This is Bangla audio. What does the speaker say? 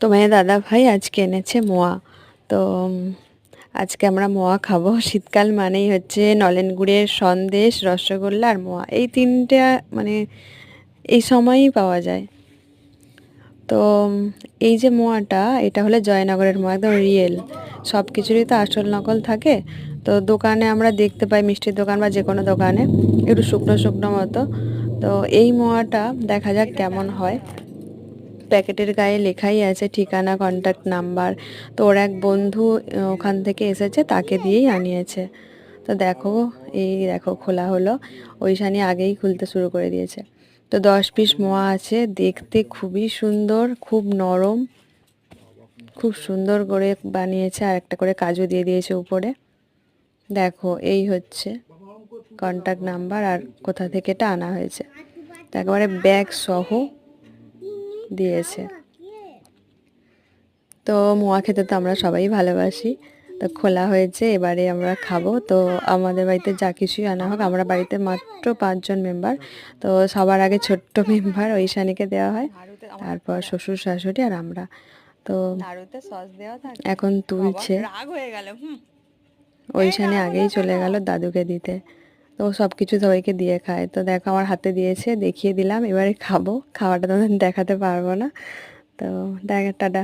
তোমার দাদা ভাই আজকে এনেছে মোয়া। তো আজকে আমরা মোয়া খাবো। শীতকাল মানেই হচ্ছে নলেন গুড়ের সন্দেশ, রসগোল্লা আর মোয়া, এই তিনটে মানে এই সময়ই পাওয়া যায়। তো এই যে মোয়াটা, এটা হলো জয়নগরের মোয়া, একদম রিয়েল। সব কিছুরই তো আসল নকল থাকে। তো দোকানে আমরা দেখতে পাই, মিষ্টির দোকান বা যে কোনো দোকানে একটু শুকনো শুকনো মতো। তো এই মোয়াটা দেখা যাক কেমন হয়। প্যাকেটের গায়ে লেখাই আছে ঠিকানা, কন্ট্যাক্ট নাম্বার। তো ওর এক বন্ধু ওখান থেকে এসেছে, তাকে দিয়েই আনিয়েছে। তো দেখো, এই দেখো খোলা হলো। ওইখানে আগেই খুলতে শুরু করে দিয়েছে। তো 10 পিস মোয়া আছে, দেখতে খুবই সুন্দর, খুব নরম, খুব সুন্দর করে বানিয়েছে। আর একটা করে কাজু দিয়ে দিয়েছে উপরে। দেখো এই হচ্ছে কন্ট্যাক্ট নাম্বার আর কোথা থেকে এটা আনা হয়েছে। তো একেবারে ব্যাগ সহ দিয়েছে। তো মোয়া খেতে তো আমরা সবাই ভালোবাসি। তো খোলা হয়েছে, এবারে আমরা খাবো। তো আমাদের বাড়িতে যা কিছুই আনা হোক, আমরা বাড়িতে মাত্র 5 জন মেম্বার। তো সবার আগে ছোট্ট মেম্বার ঐশানীকে দেওয়া হয়, তারপর শ্বশুর শাশুড়ি আর আমরা। তো এখন তুলছে। ঐশানী আগেই চলে গেল দাদুকে দিতে। তো সব কিছু সবাইকে দিয়ে খায়। তো দেখো আমার হাতে দিয়েছে, দেখিয়ে দিলাম। এবারে খাবো, খাওয়াটা তো দেখাতে পারবো না। তো দেখ, টাটা।